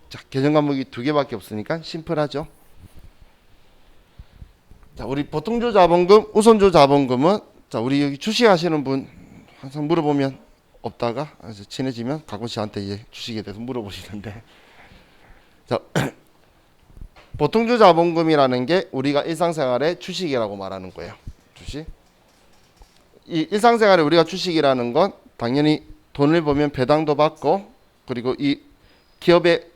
자, 계정 과목이 두 개밖에 없으니까 심플하죠. 자, 우리 보통주 자본금, 우선주 자본금은 자, 우리 여기 주식하시는 분 항상 물어보면 없다가 이제 친해지면 가끔씩 저한테 이제 주식에 대해서 물어보시는데 자, 보통주 자본금이라는 게 우리가 일상생활의 주식이라고 말하는 거예요. 주식. 이 일상생활에 우리가 주식이라는 건 당연히 돈을 벌면 배당도 받고 그리고 이 기업의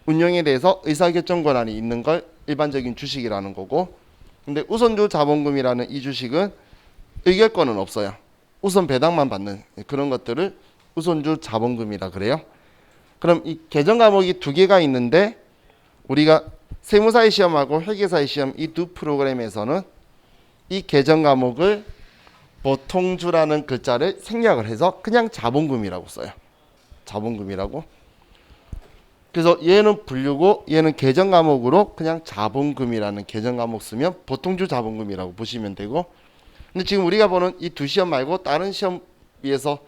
운영에 대해서 의사결정 권한이 있는 걸 일반적인 주식이라는 거고, 근데 우선주 자본금이라는 이 주식은 의결권은 없어요. 우선 배당만 받는 그런 것들을 우선주 자본금이라 그래요. 그럼 이 계정 과목이 두 개가 있는데 우리가 세무사의 시험하고 회계사의 시험 이 두 프로그램에서는 이 계정 과목을 보통주라는 글자를 생략을 해서 그냥 자본금이라고 써요. 자본금이라고. 그래서 얘는 분류고 얘는 계정 과목으로 그냥 자본금이라는 계정 과목 쓰면 보통주 자본금이라고 보시면 되고, 근데 지금 우리가 보는 이 두 시험 말고 다른 시험 위에서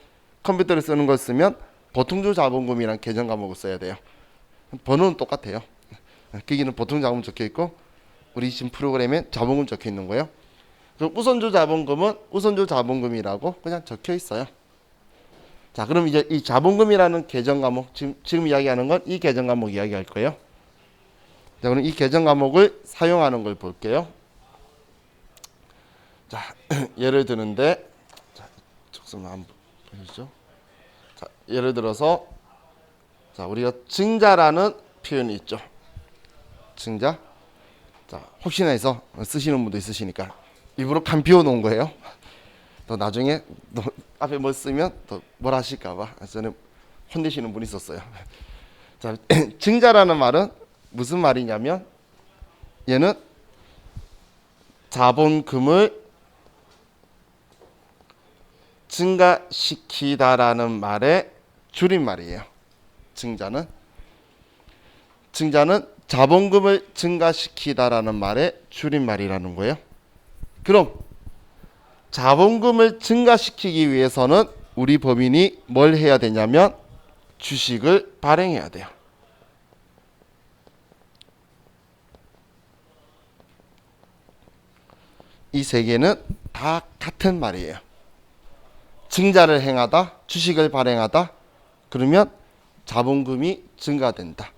컴퓨터를 쓰는 걸 쓰면 보통주 자본금이라는 계정 과목을 써야 돼요. 번호는 똑같아요. 거기는 보통 자본금 적혀 있고 우리 지금 프로그램에 자본금 적혀 있는 거예요. 그럼 우선주 자본금은 우선주 자본금이라고 그냥 적혀 있어요. 자, 그럼 이제 이 자본금이라는 계정 과목 지금 이야기하는 건 이 계정 과목 이야기할 거예요. 자, 그럼 이 계정 과목을 사용하는 걸 볼게요. 자, 예를 드는데 자, 적으면 한번 보시죠. 자, 예를 들어서 자, 우리가 증자라는 표현이 있죠. 증자. 자, 혹시나 해서 쓰시는 분도 있으시니까 일부러 간 비워 놓은 거예요. 또 나중에 또 앞에 뭐 쓰면 또 뭐라 하실까봐 저는 혼내시는 분이 있었어요. 자, 증자라는 말은 무슨 말이냐면 얘는 자본금을 증가시키다라는 말의 줄임말이에요. 증자는 자본금을 증가시키다라는 말의 줄임말이라는 거예요. 그럼 자본금을 증가시키기 위해서는 우리 법인이 뭘 해야 되냐면 주식을 발행해야 돼요. 이 세 개는 다 같은 말이에요. 증자를 행하다, 주식을 발행하다, 그러면 자본금이 증가된다.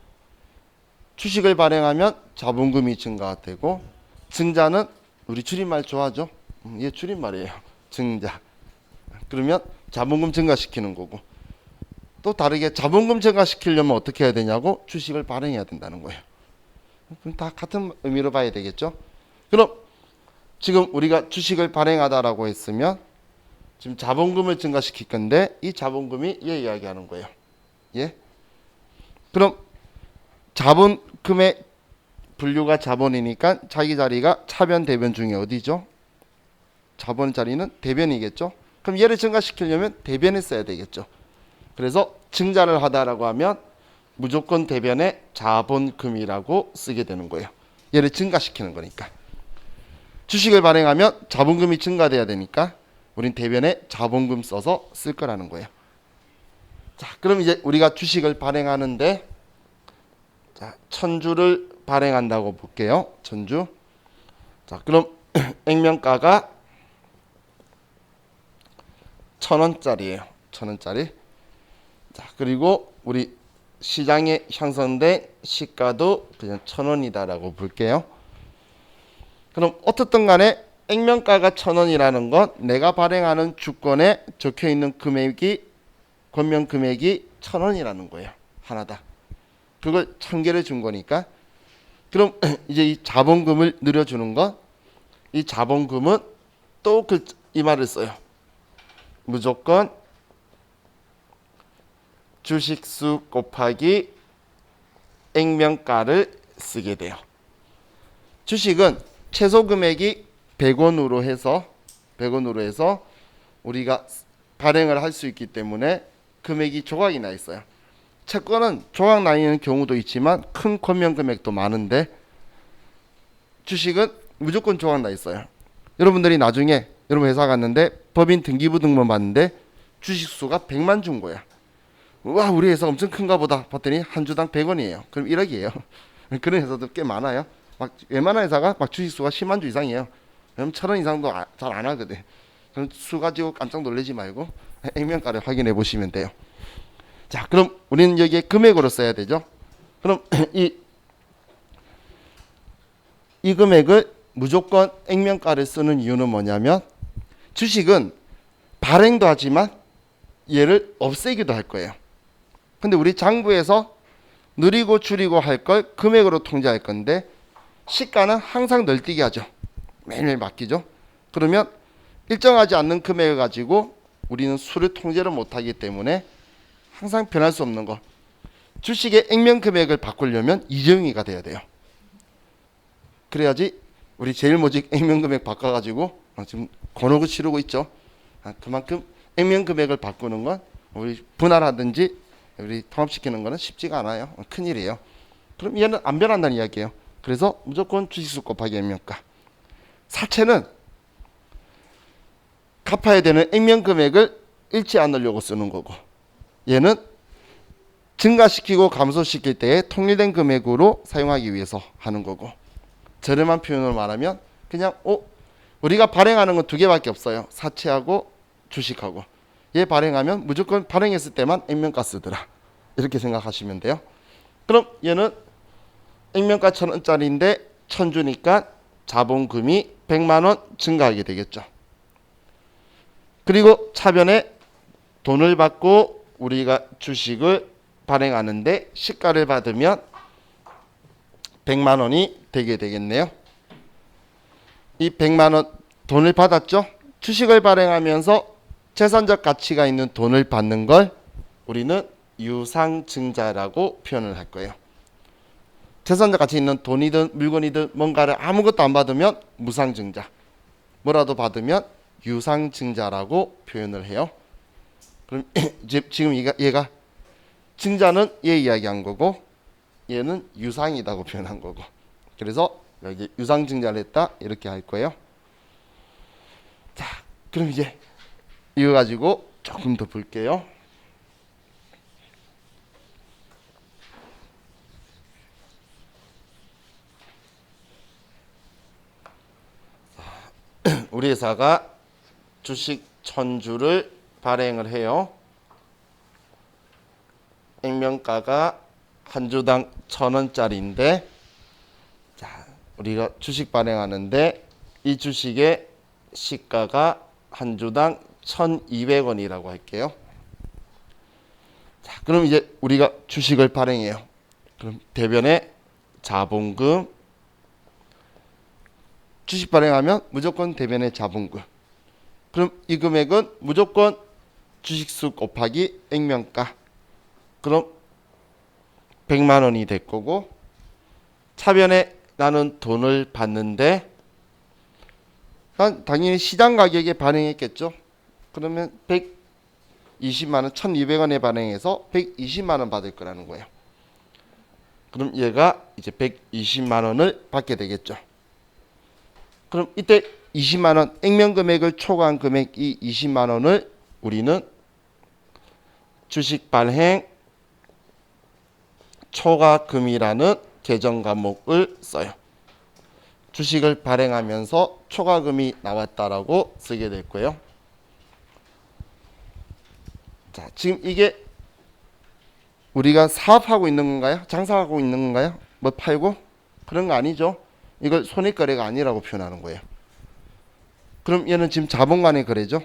주식을 발행하면 자본금이 증가되고, 증자는 우리 줄임말 좋아하죠? 얘 줄임말이에요. 증자. 그러면 자본금 증가시키는 거고, 또 다르게 자본금 증가시키려면 어떻게 해야 되냐고 주식을 발행해야 된다는 거예요. 그럼 다 같은 의미로 봐야 되겠죠? 그럼 지금 우리가 주식을 발행하다라고 했으면 지금 자본금을 증가시킬 건데 이 자본금이 얘 이야기하는 거예요. 예? 그럼 자본금의 분류가 자본이니까 자기 자리가 차변 대변 중에 어디죠? 자본 자리는 대변이겠죠. 그럼 얘를 증가시키려면 대변에 써야 되겠죠. 그래서 증자를 하다라고 하면 무조건 대변에 자본금이라고 쓰게 되는 거예요. 얘를 증가시키는 거니까. 주식을 발행하면 자본금이 증가돼야 되니까 우린 대변에 자본금 써서 쓸 거라는 거예요. 자, 그럼 이제 우리가 주식을 발행하는데 자, 1000주를 발행한다고 볼게요. 1000주. 자, 그럼 액면가가 1000원짜리예요. 1000원짜리. 자, 그리고 우리 시장에 형성된 시가도 그냥 1000원이다라고 볼게요. 그럼 어떻든 간에 액면가가 1000원이라는 건 내가 발행하는 주권에 적혀 있는 금액이 권면 금액이 1000원이라는 거예요. 하나다. 그걸 1000개를 준 거니까. 그럼 이제 이 자본금을 늘려주는 건 이 자본금은 또 이 말을 써요. 무조건 주식수 곱하기 액면가를 쓰게 돼요. 주식은 최소 금액이 100원으로 해서 우리가 발행을 할 수 있기 때문에 금액이 조각이 나 있어요. 채권은 조각 나 있는 경우도 있지만 큰 권면 금액도 많은데 주식은 무조건 조각 나 있어요. 여러분들이 나중에 여러분 회사 갔는데 법인 등기부 등본 봤는데 주식수가 100만 준 거야. 와, 우리 회사 엄청 큰가 보다 봤더니 한 주당 100원이에요. 그럼 1억이에요. 그런 회사도 꽤 많아요. 막 웬만한 회사가 막 주식수가 10만 주 이상이에요. 그럼 1,000원 이상도 잘 안 하거든. 그럼 수 가지고 깜짝 놀라지 말고 액면가를 확인해 보시면 돼요. 자, 그럼 우리는 여기에 금액으로 써야 되죠. 그럼 이 금액을 무조건 액면가를 쓰는 이유는 뭐냐면 주식은 발행도 하지만 얘를 없애기도 할 거예요. 근데 우리 장부에서 늘리고 줄이고 할 걸 금액으로 통제할 건데 시가는 항상 널뛰게 하죠. 매일매일 맡기죠. 그러면 일정하지 않는 금액을 가지고 우리는 수를 통제를 못하기 때문에 항상 변할 수 없는 거. 주식의 액면 금액을 바꾸려면 이정의가 돼야 돼요. 그래야지 우리 제일모직 액면 금액 바꿔가지고 지금 곤혹을 치르고 있죠. 그만큼 액면 금액을 바꾸는 건 우리 분할하든지 우리 통합시키는 거는 쉽지가 않아요. 큰일이에요. 그럼 얘는 안 변한다는 이야기예요. 그래서 무조건 주식수 곱하기 액면가. 사채는 갚아야 되는 액면 금액을 잃지 않으려고 쓰는 거고, 얘는 증가시키고 감소시킬 때에 통일된 금액으로 사용하기 위해서 하는 거고, 저렴한 표현으로 말하면 그냥 우리가 발행하는 건 두 개밖에 없어요. 사채하고 주식하고. 얘 발행하면 무조건 발행했을 때만 액면가 쓰더라. 이렇게 생각하시면 돼요. 그럼 얘는 액면가 1,000원짜리인데 1,000주니까 자본금이 100만원 증가하게 되겠죠. 그리고 차변에 돈을 받고 우리가 주식을 발행하는데 시가를 받으면 100만원이 되게 되겠네요. 이 100만원 돈을 받았죠. 주식을 발행하면서 재산적 가치가 있는 돈을 받는 걸 우리는 유상증자라고 표현을 할 거예요. 재산적 가치 있는 돈이든 물건이든 뭔가를 아무것도 안 받으면 무상증자, 뭐라도 받으면 유상증자라고 표현을 해요. 그럼 지금 얘가 증자는 얘 이야기한 거고 얘는 유상이라고 표현한 거고, 그래서 여기 유상증자를 했다 이렇게 할 거예요. 자, 그럼 이제 이거 가지고 조금 더 볼게요. 우리 회사가 주식 1,000주를 발행을 해요. 액면가가 한 주당 1,000원짜리인데, 자, 우리가 주식 발행하는데 이 주식의 시가가 한 주당 1,200원이라고 할게요. 자, 그럼 이제 우리가 주식을 발행해요. 그럼 대변에 자본금, 주식 발행하면 무조건 대변에 자본금. 그럼 이 금액은 무조건 주식수 곱하기 액면가. 그럼 100만원이 될 거고, 차변에 나는 돈을 받는데 난 당연히 시장 가격에 발행했겠죠. 그러면 120만원, 1,200원에 발행해서 120만원 받을 거라는 거예요. 그럼 얘가 이제 120만원을 받게 되겠죠. 그럼 이때 20만원, 액면 금액을 초과한 금액 이 20만원을 우리는 주식 발행 초과금이라는 계정 과목을 써요. 주식을 발행하면서 초과금이 나왔다라고 쓰게 될 거예요. 자, 지금 이게 우리가 사업하고 있는 건가요? 장사하고 있는 건가요? 뭐 팔고? 그런 거 아니죠. 이걸 손익거래가 아니라고 표현하는 거예요. 그럼 얘는 지금 자본 간의 거래죠.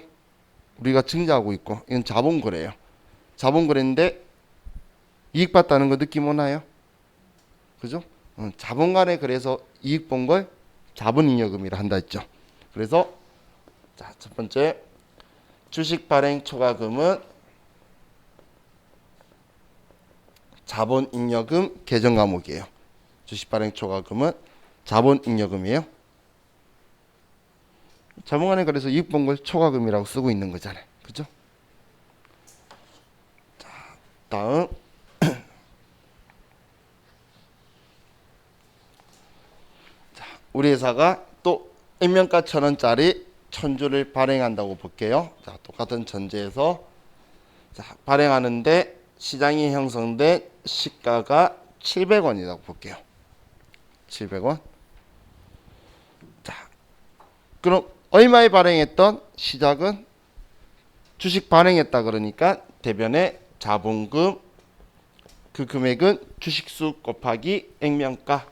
우리가 증자하고 있고 이건 자본거래예요. 자본거래인데 이익 봤다는 거 느낌 오나요? 그죠? 자본 간의 거래에서 이익 본 걸 자본잉여금이라 한다 했죠. 그래서 자, 첫 번째 주식 발행 초과금은 자본잉여금 계정 과목이에요. 주식 발행 초과금은 자본잉여금이에요. 자본 간의 거래에서 이익 본 걸 초과금이라고 쓰고 있는 거잖아요. 그죠? 자, 다음 우리 회사가 또 액면가 1,000원짜리 1,000주를 발행한다고 볼게요. 자, 똑같은 전제에서 자, 발행하는데 시장이 형성된 시가가 700원이라고 볼게요. 700원. 자, 그럼 얼마에 발행했던 시작은 주식 발행했다 그러니까 대변의 자본금 그 금액은 주식수 곱하기 액면가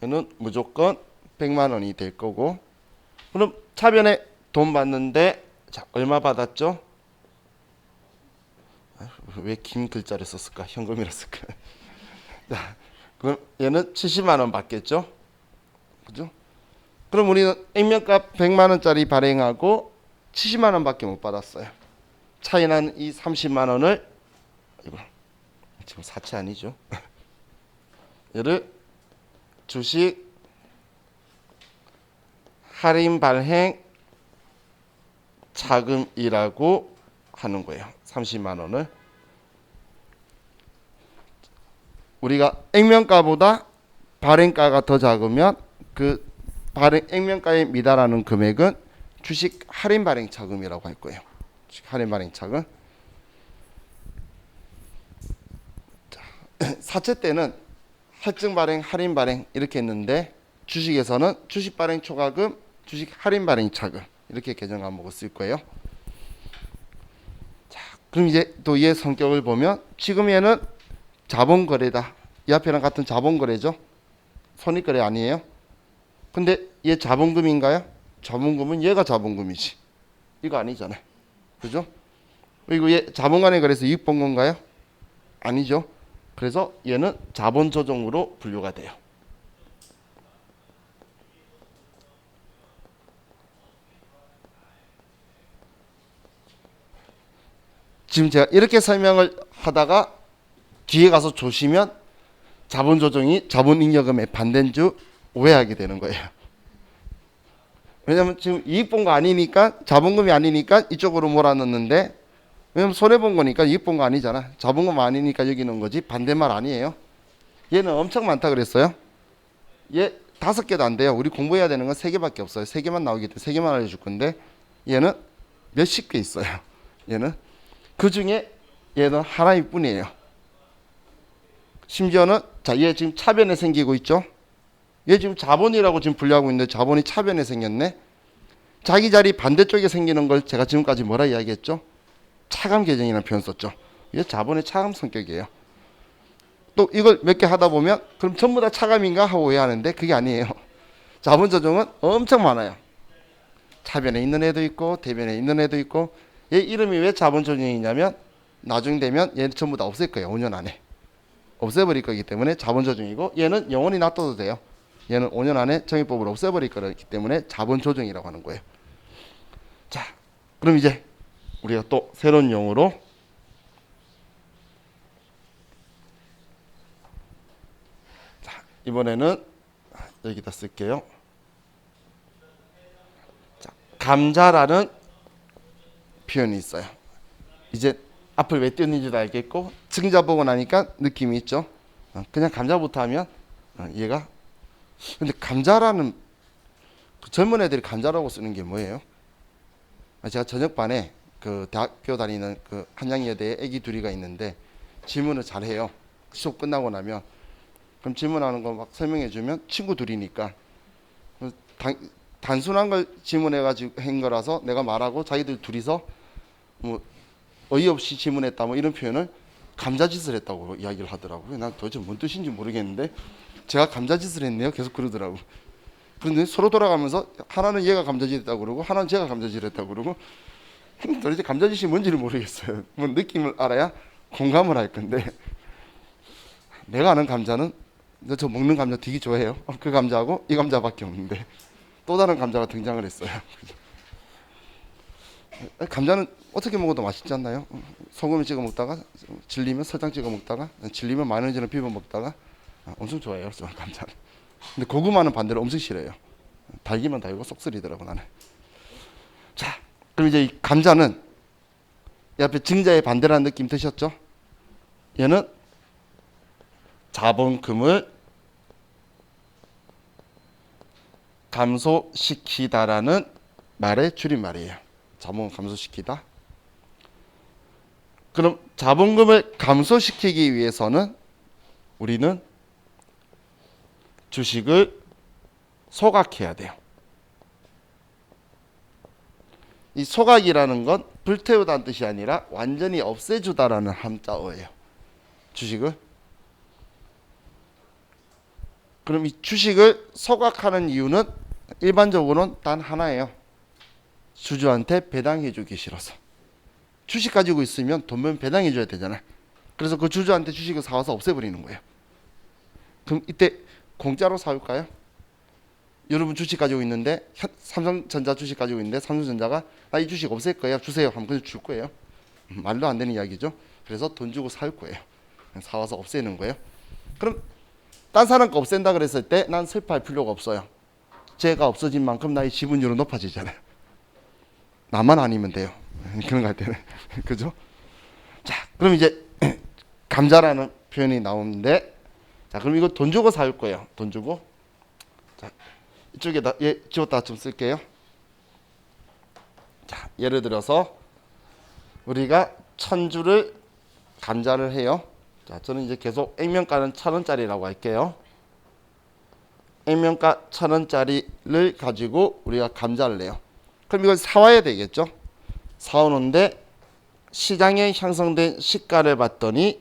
얘는 무조건 100만 원이 될 거고 그럼 차변에 돈 받는데 자, 얼마 받았죠? 왜 긴 글자를 썼을까? 현금이라 쓸까? 자, 그럼 얘는 70만 원 받겠죠? 그죠? 그럼 우리는 액면가 100만 원짜리 발행하고 70만 원밖에 못 받았어요. 차이 난 이 30만 원을 이거 지금 사채 아니죠? 얘를 주식 할인 발행 자금이라고 하는 거예요. 30만 원을 우리가 액면가보다 발행가가 더 작으면 그 발행 액면가에 미달하는 금액은 주식 할인 발행 자금이라고 할 거예요. 주식 할인 발행 자금. 자, 사채 때는 할증 발행, 할인 발행 이렇게 했는데 주식에서는 주식 발행 초과금, 주식 할인 발행 자금 이렇게 개정 과목을 쓸 거예요. 자, 그럼 이제 또 얘 성격을 보면 지금 얘는 자본거래다. 이 앞에랑 같은 자본거래죠. 손익거래 아니에요. 근데 얘 자본금인가요? 자본금은 얘가 자본금이지. 이거 아니잖아요. 그죠? 그리고 얘 자본간에 거래해서 이익 본 건가요? 아니죠. 그래서 얘는 자본조정으로 분류가 돼요. 지금 제가 이렇게 설명을 하다가 뒤에 가서 조시면 자본조정이 자본잉여금의 반대인 줄 오해하게 되는 거예요. 왜냐면 지금 이익 본 거 아니니까 자본금이 아니니까 이쪽으로 몰아넣는데 왜냐면 손해 본 거니까 이익 본 거 아니잖아. 자본금 아니니까 여기 넣은 거지 반대말 아니에요. 얘는 엄청 많다 그랬어요. 얘 5개도 안 돼요. 우리 공부해야 되는 건 3개밖에 없어요. 3개만 나오기 때문에 3개만 알려줄 건데 얘는 몇십 개 있어요. 얘는 그 중에 얘는 하나일 뿐이에요. 심지어는 자, 얘 지금 차변에 생기고 있죠. 얘 지금 자본이라고 지금 분류하고 있는데 자본이 차변에 생겼네. 자기 자리 반대쪽에 생기는 걸 제가 지금까지 뭐라 이야기했죠? 차감 계정이라는 표현 썼죠. 이게 자본의 차감 성격이에요. 또 이걸 몇 개 하다 보면 그럼 전부 다 차감인가 하고 오해하는데 그게 아니에요. 자본 조정은 엄청 많아요. 차변에 있는 애도 있고 대변에 있는 애도 있고 얘 이름이 왜 자본 조정이냐면 나중 되면 얘는 전부 다 없앨 거예요. 5년 안에. 없애버릴 거기 때문에 자본 조정이고 얘는 영원히 놔둬도 돼요. 얘는 5년 안에 정의법으로 없애버릴 거기 때문에 자본 조정이라고 하는 거예요. 자, 그럼 이제 우리가 또 새로운 용어로 자, 이번에는 여기다 쓸게요. 자, 감자라는 표현이 있어요. 이제 앞을 왜 띄웠는지도 알겠고 증자 보고 나니까 느낌이 있죠. 그냥 감자부터 하면 얘가 근데 감자라는 그 젊은 애들이 감자라고 쓰는 게 뭐예요? 제가 저녁반에 그 대학교 다니는 그 한양여대에 애기 둘이가 있는데 질문을 잘해요. 수업 끝나고 나면 그럼 질문하는 거 막 설명해 주면 친구 둘이니까 단순한 걸 질문해 가지고 한 거라서 내가 말하고 자기들 둘이서 뭐 어이없이 질문했다 뭐 이런 표현을 감자짓을 했다고 이야기를 하더라고요. 난 도대체 뭔 뜻인지 모르겠는데 제가 감자짓을 했네요. 계속 그러더라고. 그런데 서로 돌아가면서 하나는 얘가 감자짓 했다고 그러고 하나는 제가 감자짓 했다고 그러고 도대체 감자짓이 뭔지를 모르겠어요. 뭐 느낌을 알아야 공감을 할 건데 내가 아는 감자는 저 먹는 감자 되게 좋아해요. 그 감자하고 이 감자밖에 없는데 또 다른 감자가 등장을 했어요. 감자는 어떻게 먹어도 맛있지 않나요? 소금을 찍어 먹다가 질리면 설탕 찍어 먹다가 질리면 마요네즈를 비벼 먹다가 엄청 좋아해요. 저는 감자는. 근데 고구마는 반대로 엄청 싫어해요. 달기만 달고 쏙쓰리더라고 나는. 자, 그럼 이제 이 감자는 이 앞에 증자의 반대라는 느낌 드셨죠? 얘는 자본금을 감소시키다라는 말의 줄임말이에요. 자본을 감소시키다. 그럼 자본금을 감소시키기 위해서는 우리는 주식을 소각해야 돼요. 이 소각이라는 건 불태우다는 뜻이 아니라 완전히 없애주다라는 함자어예요. 주식을. 그럼 이 주식을 소각하는 이유는 일반적으로는 단 하나예요. 주주한테 배당해 주기 싫어서. 주식 가지고 있으면 돈 배당해 줘야 되잖아요. 그래서 그 주주한테 주식을 사와서 없애버리는 거예요. 그럼 이때 공짜로 사올까요? 여러분 주식 가지고 있는데 삼성전자 주식 가지고 있는데 삼성전자가 나 이 주식 없앨 거예요. 주세요. 하면 그냥 줄 거예요. 말도 안 되는 이야기죠. 그래서 돈 주고 살 거예요. 사와서 없애는 거예요. 그럼 딴 사람 거 없앤다 그랬을 때 난 슬퍼할 필요가 없어요. 제가 없어진 만큼 나의 지분율은 높아지잖아요. 나만 아니면 돼요. 그런 거 할 때는. 그죠? 자, 그럼 이제 감자라는 표현이 나오는데, 자, 그럼 이거 돈 주고 살 거예요. 돈 주고. 자, 이쪽에다 지웠다 좀 쓸게요. 자, 예를 들어서 우리가 1000주를 감자를 해요. 자, 저는 이제 계속 액면가는 1000원짜리라고 할게요. 액면가 1000원짜리를 가지고 우리가 감자를 내요. 그럼 이걸 사와야 되겠죠? 사오는데 시장에 형성된 시가를 봤더니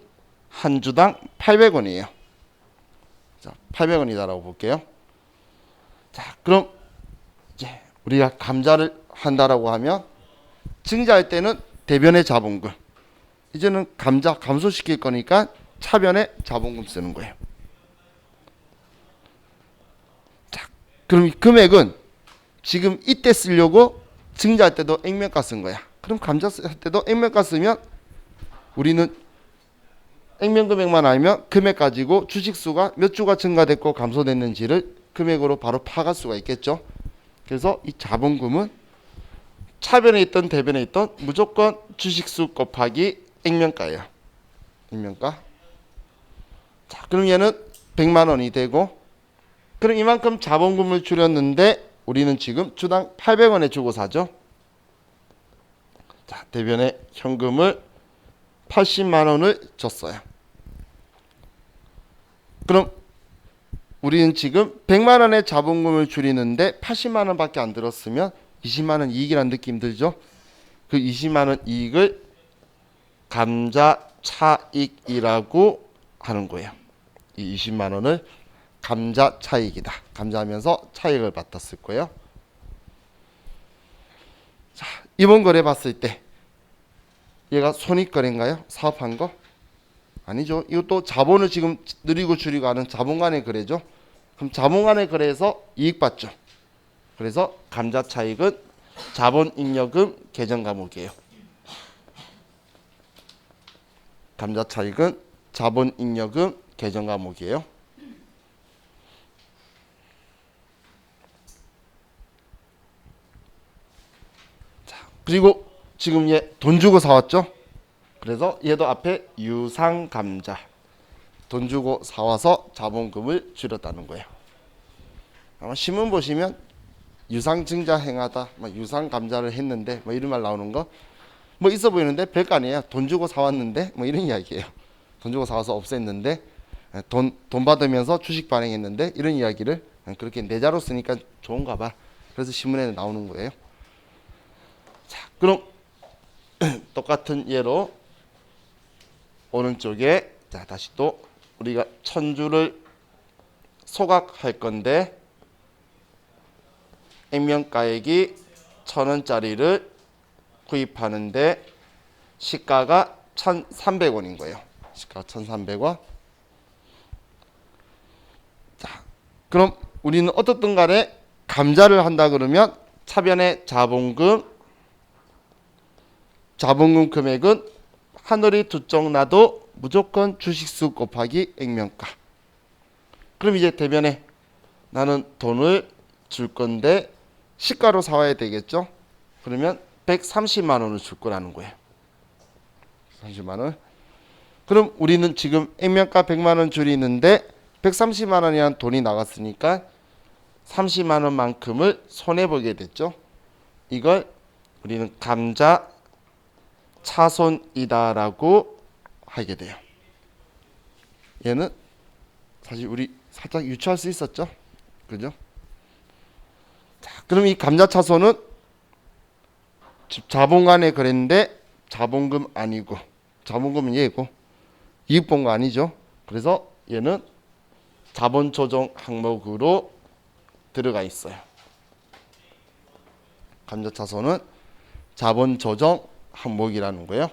한 주당 800원이에요. 자, 800원이다라고 볼게요. 자, 그럼 이제 우리가 감자를 한다라고 하면 증자할 때는 대변의 자본금. 이제는 감자 감소시킬 거니까 차변의 자본금 쓰는 거예요. 자, 그럼 이 금액은 지금 이때 쓰려고 증자할 때도 액면가 쓴 거야. 그럼 감자 쓸 때도 액면가 쓰면 우리는 액면 금액만 알면 금액 가지고 주식수가 몇 주가 증가됐고 감소됐는지를 금액으로 바로 파갈 수가 있겠죠. 그래서 이 자본금은 차변에 있던 대변에 있던 무조건 주식수 곱하기 액면가예요. 액면가. 자, 그럼 얘는 100만 원이 되고, 그럼 이만큼 자본금을 줄였는데 우리는 지금 주당 800원에 주고 사죠. 자, 대변에 현금을 80만 원을 줬어요. 그럼 우리는 지금 100만 원의 자본금을 줄이는데 80만 원밖에 안 들었으면 20만 원 이익이라는 느낌 들죠? 그 20만 원 이익을 감자 차익이라고 하는 거예요. 이 20만 원을 감자 차익이다. 감자하면서 차익을 받았을 거예요. 자, 이번 거래 봤을 때 얘가 손익거래인가요? 사업한 거? 아니죠. 이것도 자본을 지금 늘리고 줄이고 하는 자본 간의 거래죠. 그럼 자본 간의 거래에서 이익 받죠. 그래서 감자 차익은 자본잉여금 계정 과목이에요. 감자 차익은 자본잉여금 계정 과목이에요. 자, 그리고 지금 얘 돈 주고 사왔죠. 그래서 얘도 앞에 유상감자, 돈 주고 사와서 자본금을 줄였다는 거예요. 아마 신문 보시면 유상증자 행하다, 유상감자를 했는데 뭐 이런 말 나오는 거 뭐 있어 보이는데 별거 아니에요. 돈 주고 사왔는데 뭐 이런 이야기예요. 돈 주고 사와서 없앴는데 돈 받으면서 주식 발행했는데 이런 이야기를 그렇게 내자로 쓰니까 좋은가 봐. 그래서 신문에 나오는 거예요. 자, 그럼 똑같은 예로 오른쪽에 자 다시 또 우리가 1000주를 소각할 건데 액면가액이 1000원짜리를 구입하는데 시가가 1300원인 거예요. 시가가 1300원. 자, 그럼 우리는 어떻든 간에 감자를 한다 그러면 차변의 자본금 금액은 하늘이 두 쪽 나도 무조건 주식수 곱하기 액면가. 그럼 이제 대변에 나는 돈을 줄 건데 시가로 사와야 되겠죠. 그러면 130만 원을 줄 거라는 거예요. 30만 원. 그럼 우리는 지금 액면가 100만 원 줄이는데 130만 원이라는 돈이 나갔으니까 30만 원만큼을 손해 보게 됐죠. 이걸 우리는 감자 차손이다라고 하게 돼요. 얘는 사실 우리 살짝 유추할 수 있었죠, 그죠? 자, 그럼 이 감자차손은 자본 간의 거래인데 자본금 아니고, 자본금은 얘고 이익본거 아니죠. 그래서 얘는 자본조정 항목으로 들어가 있어요. 감자차손은 자본조정 항목이라는 거예요.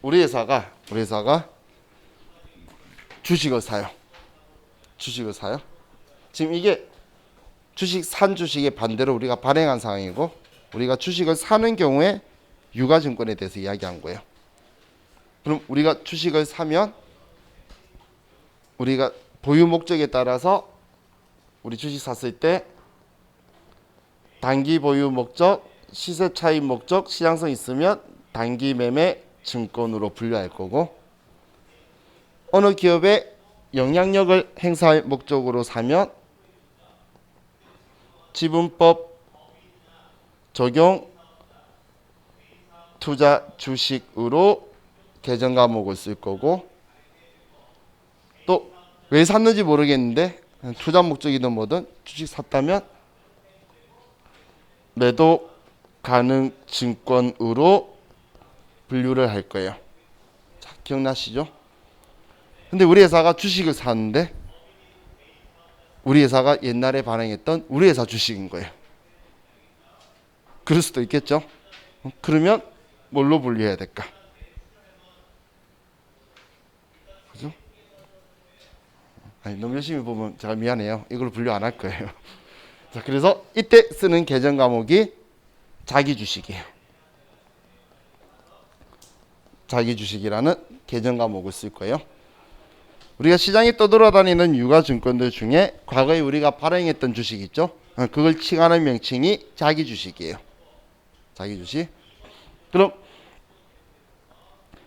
우리 회사가 주식을 사요. 주식을 사요. 지금 이게 산 주식의 반대로 우리가 발행한 상황이고, 우리가 주식을 사는 경우에 유가증권에 대해서 이야기한 거예요. 그럼 우리가 주식을 사면 우리가 보유 목적에 따라서 우리 주식 샀을 때 단기 보유 목적, 시세 차익 목적, 시장성 있으면 단기 매매 증권으로 분류할 거고, 어느 기업의 영향력을 행사할 목적으로 사면 지분법 적용 투자 주식으로 계정 과목을 쓸 거고, 또 왜 샀는지 모르겠는데 투자 목적이든 뭐든 주식 샀다면 매도 가능 증권으로 분류를 할 거예요. 자, 기억나시죠? 근데 우리 회사가 주식을 샀는데 우리 회사가 옛날에 발행했던 우리 회사 주식인 거예요. 그럴 수도 있겠죠? 그러면 뭘로 분류해야 될까? 그죠? 아니, 너무 열심히 보면 제가 미안해요. 이걸 분류 안 할 거예요. 자, 그래서 이때 쓰는 계정 과목이 자기 주식이에요. 자기 주식이라는 계정 과목을 쓸 거예요. 우리가 시장에 떠돌아다니는 유가증권들 중에 과거에 우리가 발행했던 주식 있죠? 그걸 칭하는 명칭이 자기 주식이에요. 자기 주식. 그럼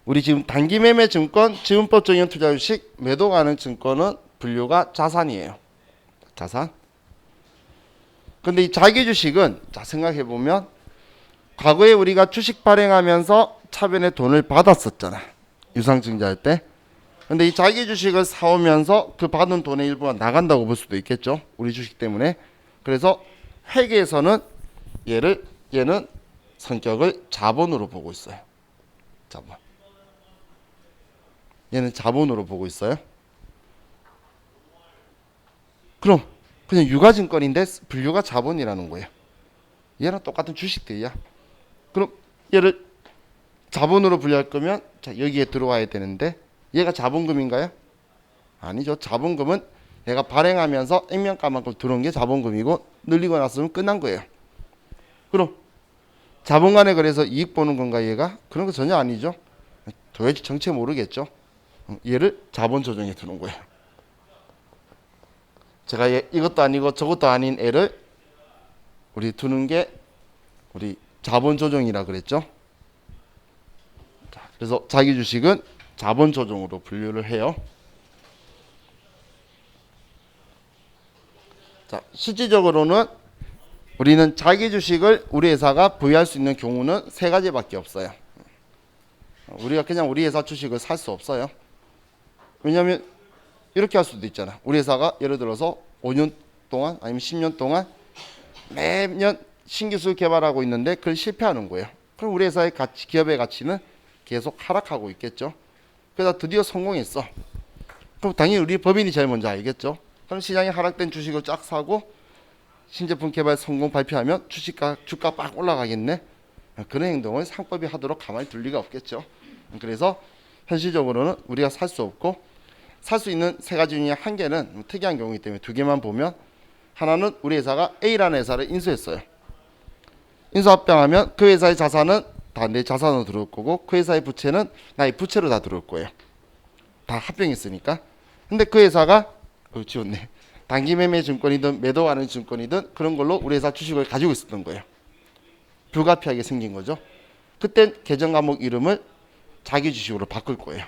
우리 지금 단기 매매 증권, 지분법 적용 투자 주식, 매도 가능 증권은 분류가 자산이에요. 자산. 근데 이 자기 주식은, 자, 생각해 보면 과거에 우리가 주식 발행하면서 차변에 돈을 받았었잖아. 유상증자 할 때. 근데 이 자기 주식을 사오면서 그 받은 돈의 일부가 나간다고 볼 수도 있겠죠. 우리 주식 때문에. 그래서 회계에서는 얘는 성격을 자본으로 보고 있어요. 자본. 얘는 자본으로 보고 있어요. 그럼 그냥 유가증권인데 분류가 자본이라는 거예요. 얘랑 똑같은 주식들이야. 그럼 얘를 자본으로 분류할 거면, 자, 여기에 들어와야 되는데 얘가 자본금인가요? 아니죠. 자본금은 얘가 발행하면서 액면가만큼 들어온 게 자본금이고, 늘리고 났으면 끝난 거예요. 그럼 자본 간의 거래에서 이익 보는 건가 얘가? 그런 거 전혀 아니죠. 도대체 정체 모르겠죠. 얘를 자본 조정에 두는 거예요. 제가 이것도 아니고 저것도 아닌 애를 우리 두는 게 우리 자본 조정이라 그랬죠. 자, 그래서 자기 주식은 자본 조정으로 분류를 해요. 자, 실질적으로는 우리는 자기 주식을 우리 회사가 보유할 수 있는 경우는 세 가지밖에 없어요. 우리가 그냥 우리 회사 주식을 살 수 없어요. 왜냐하면 이렇게 할 수도 있잖아. 우리 회사가 예를 들어서 5년 동안 아니면 10년 동안 매년 신기술 개발하고 있는데 그걸 실패하는 거예요. 그럼 우리 회사의 가치, 기업의 가치는 계속 하락하고 있겠죠. 그래서 드디어 성공했어. 그럼 당연히 우리 법인이 제일 먼저 알겠죠. 그럼 시장에 하락된 주식을 쫙 사고 신제품 개발 성공 발표하면 주가 빡 올라가겠네. 그런 행동을 상법이 하도록 가만히 둘 리가 없겠죠. 그래서 현실적으로는 우리가 살 수 없고, 살 수 있는 세 가지 중에 한 개는 특이한 경우이기 때문에 두 개만 보면, 하나는 우리 회사가 A라는 회사를 인수했어요. 인수합병하면 그 회사의 자산은 다 내 자산으로 들어올 거고, 그 회사의 부채는 나의 부채로 다 들어올 거예요. 다 합병했으니까. 근데 그 회사가 지웠네. 단기 매매 증권이든 매도하는 증권이든 그런 걸로 우리 회사 주식을 가지고 있었던 거예요. 불가피하게 생긴 거죠. 그때 계정 과목 이름을 자기 주식으로 바꿀 거예요.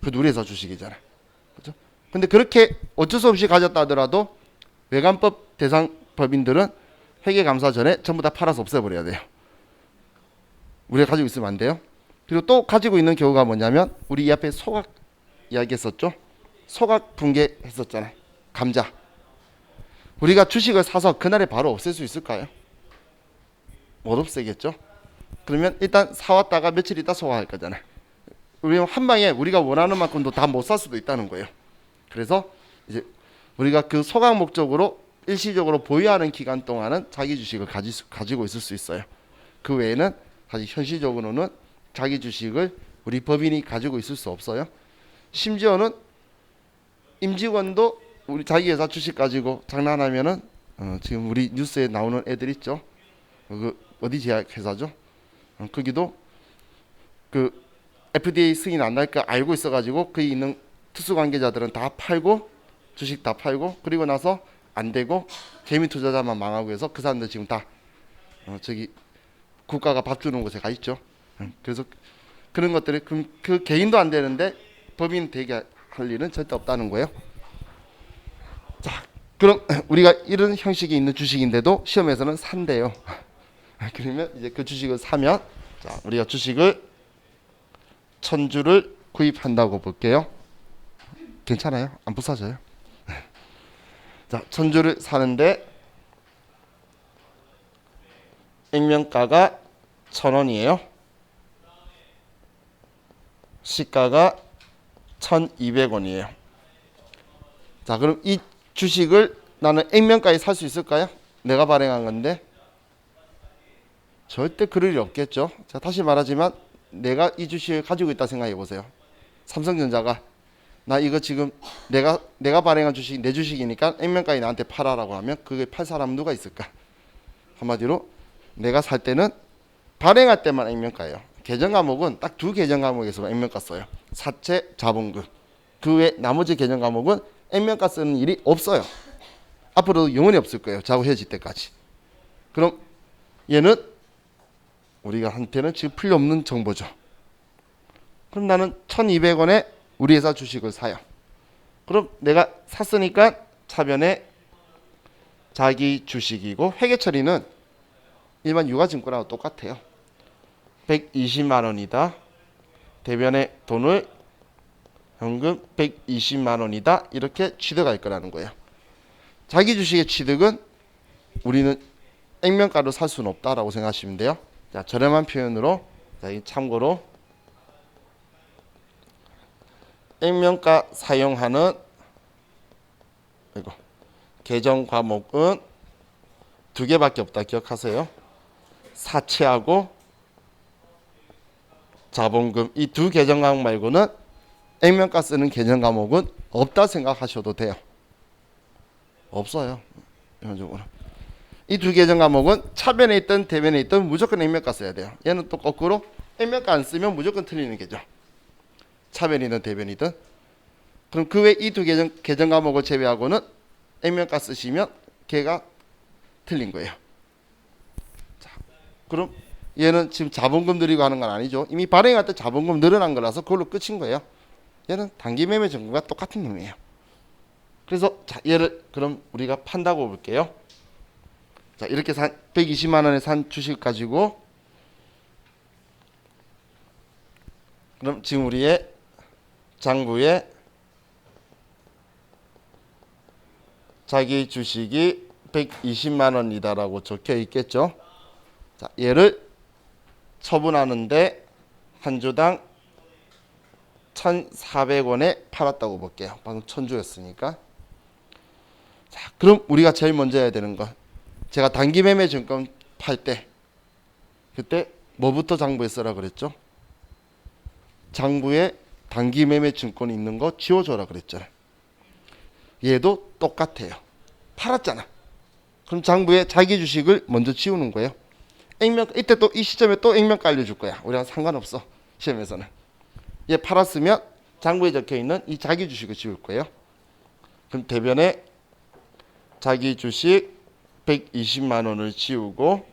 그 우리 회사 주식이잖아. 그죠? 근데 그렇게 어쩔 수 없이 가졌다 하더라도 외관법 대상 법인들은 회계감사 전에 전부 다 팔아서 없애버려야 돼요. 우리가 가지고 있으면 안 돼요. 그리고 또 가지고 있는 경우가 뭐냐면 우리 이 앞에 소각 이야기했었죠. 소각 붕괴했었잖아요. 감자. 우리가 주식을 사서 그날에 바로 없앨 수 있을까요? 못 없애겠죠. 그러면 일단 사왔다가 며칠 있다 소각할 거잖아요. 우리는 한 방에 우리가 원하는 만큼도 다 못 살 수도 있다는 거예요. 그래서 이제 우리가 그 소각 목적으로 일시적으로 보유하는 기간 동안은 자기 주식을 가지고 있을 수 있어요. 그 외에는 사실 현실적으로는 자기 주식을 우리 법인이 가지고 있을 수 없어요. 심지어는 임직원도 우리 자기 회사 주식 가지고 장난하면은 지금 우리 뉴스에 나오는 애들 있죠. 그 어디 제약 회사죠? 거기도 그 FDA 승인 안 날 거 알고 있어가지고 거기 있는 특수관계자들은 다 팔고 주식 다 팔고 그리고 나서 안 되고 개미 투자자만 망하고 해서 그 사람들 지금 다 저기 국가가 밥 주는 곳에 가 있죠. 그래서 그런 것들이 그 개인도 안 되는데 법인 되게 할 일은 절대 없다는 거예요. 자, 그럼 우리가 이런 형식이 있는 주식인데도 시험에서는 산대요. 그러면 이제 그 주식을 사면 자, 우리가 주식을 1000주를 구입한다고 볼게요. 괜찮아요? 안 부서져요? 자, 1000주를 사는데 액면가가 1000원이에요. 시가가 1200원이에요. 자, 그럼 이 주식을 나는 액면가에 살 수 있을까요? 내가 발행한 건데 절대 그럴 일 없겠죠. 자, 다시 말하지만 내가 이 주식을 가지고 있다 생각해 보세요. 삼성전자가 나 이거 지금 내가 발행한 주식 내 주식이니까 액면가에 나한테 팔아라고 하면 그게 팔 사람 누가 있을까? 한마디로 내가 살 때는 발행할 때만 액면가예요. 계정 과목은 딱 두 계정 과목에서만 액면가 써요. 사채, 자본금. 그 외 나머지 계정 과목은 액면가 쓰는 일이 없어요. 앞으로도 영원히 없을 거예요. 자고 헤어질 때까지. 그럼 얘는 우리가 한테는 지금 필요 없는 정보죠. 그럼 나는 1200원에 우리 회사 주식을 사요. 그럼 내가 샀으니까 차변에 자기 주식이고 회계 처리는 일반 유가증권하고 똑같아요. 120만 원이다. 대변에 돈을 현금 120만 원이다. 이렇게 취득할 거라는 거예요. 자기 주식의 취득은 우리는 액면가로 살 수는 없다라고 생각하시면 돼요. 자, 저렴한 표현으로 자, 참고로 액면가 사용하는 이거 계정 과목은 두 개밖에 없다 기억하세요. 사채하고 자본금 이 두 계정 과목 말고는 액면가 쓰는 계정 과목은 없다 생각하셔도 돼요. 없어요. 이 두 계정 과목은 차변에 있든 대변에 있든 무조건 액면가 써야 돼요. 얘는 또 거꾸로 액면가 안 쓰면 무조건 틀리는 게죠. 차변이든 대변이든. 그럼 그 외 이 두 계정 과목을 제외하고는 액면가 쓰시면 걔가 틀린 거예요. 자, 그럼 얘는 지금 자본금 들이고 하는 건 아니죠. 이미 발행할 때 자본금 늘어난 거라서 그걸로 끝인 거예요. 얘는 단기 매매 정보가 똑같은 놈이에요. 그래서 자, 얘를 그럼 우리가 판다고 볼게요. 자, 이렇게 120만 원에 산 주식 가지고 그럼 지금 우리의 장부에 자기 주식이 120만 원이다라고 적혀 있겠죠. 자, 얘를 처분하는데 한 주당 1,400원에 팔았다고 볼게요. 방금 1000주였으니까. 자, 그럼 우리가 제일 먼저 해야 되는 건 제가 단기 매매 증권 팔 때 그때 뭐부터 장부에 써라 그랬죠? 장부에 단기 매매 증권이 있는 거 지워줘라 그랬잖아요. 얘도 똑같아요. 팔았잖아. 그럼 장부에 자기 주식을 먼저 지우는 거예요. 액면 이때 또 이 시점에 또 액면가 알려줄 거야. 우리랑 상관없어. 시험에서는. 얘 팔았으면 장부에 적혀 있는 이 자기 주식을 지울 거예요. 그럼 대변에 자기 주식 120만 원을 지우고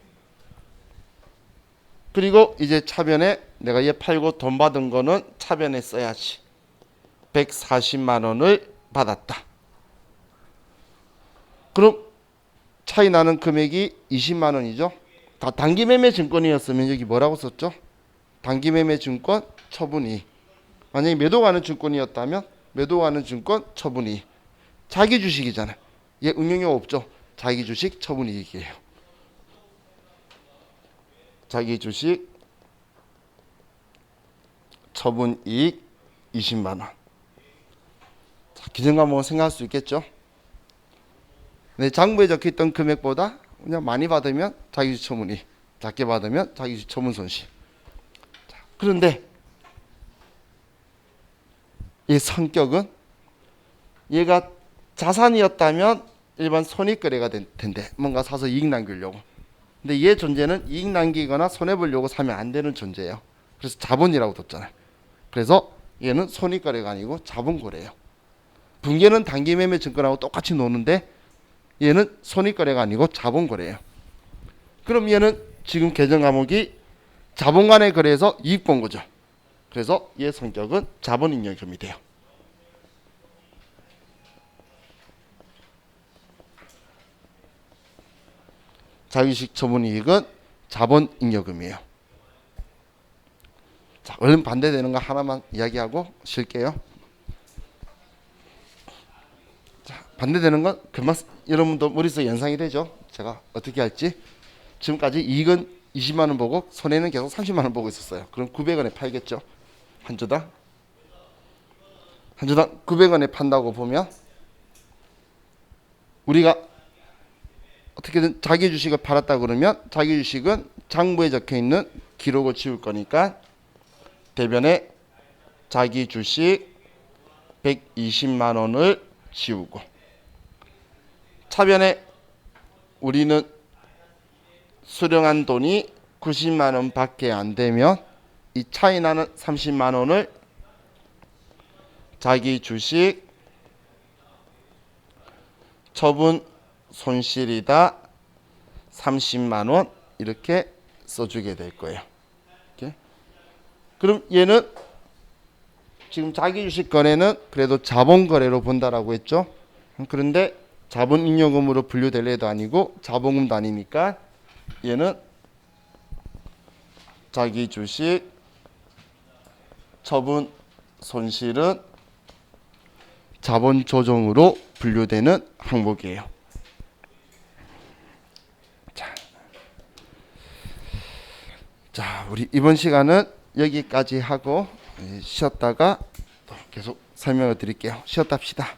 그리고 이제 차변에 내가 얘 팔고 돈 받은 거는 차변에 써야지. 140만 원을 받았다. 그럼 차이 나는 금액이 20만 원이죠. 다 단기매매 증권이었으면 여기 뭐라고 썼죠? 단기매매 증권 처분이. 만약에 매도가는 증권이었다면 매도가는 증권 처분이. 자기 주식이잖아요. 얘 응용력 없죠. 자기 주식 처분이익이에요. 자기 주식 처분이익 20만 원. 기준과목은 생각할 수 있겠죠. 네, 장부에 적혀있던 금액보다 그냥 많이 받으면 자기주식 처분이익, 작게 받으면 자기주식 처분 손실. 자, 그런데 이 성격은 얘가 자산이었다면 일반 손익거래가 된대. 뭔가 사서 이익 남기려고. 근데 얘 존재는 이익 남기거나 손해보려고 사면 안 되는 존재예요. 그래서 자본이라고 뒀잖아요. 그래서 얘는 손익거래가 아니고 자본거래예요. 분계는 단기매매 증권하고 똑같이 노는데 얘는 손익거래가 아니고 자본거래예요. 그럼 얘는 지금 계정 과목이 자본 간의 거래에서 이익 본 거죠. 그래서 얘 성격은 자본잉여금이 돼요. 자기주식 처분이익은 자본잉여금이에요. 자, 얼른 반대되는 거 하나만 이야기하고 쉴게요. 자, 반대되는 건 금방 여러분도 머릿속에 연상이 되죠. 제가 어떻게 할지. 지금까지 이익은 20만 원 보고 손해는 계속 30만 원 보고 있었어요. 그럼 900원에 팔겠죠. 한 주당 900원에 판다고 보면 우리가 어떻게든 자기 주식을 팔았다 그러면 자기 주식은 장부에 적혀있는 기록을 지울 거니까 대변에 자기 주식 120만 원을 지우고 차변에 우리는 수령한 돈이 90만 원 밖에 안 되면 이 차이 나는 30만 원을 자기 주식 처분 손실이다 30만 원 이렇게 써주게 될 거예요. 이렇게. 그럼 얘는 지금 자기 주식 거래는 그래도 자본 거래로 본다라고 했죠. 그런데 자본 잉여금으로 분류될 애도 아니고 자본금도 아니니까 얘는 자기 주식 처분 손실은 자본 조정으로 분류되는 항목이에요. 자, 우리 이번 시간은 여기까지 하고 쉬었다가 또 계속 설명을 드릴게요. 쉬었다 합시다.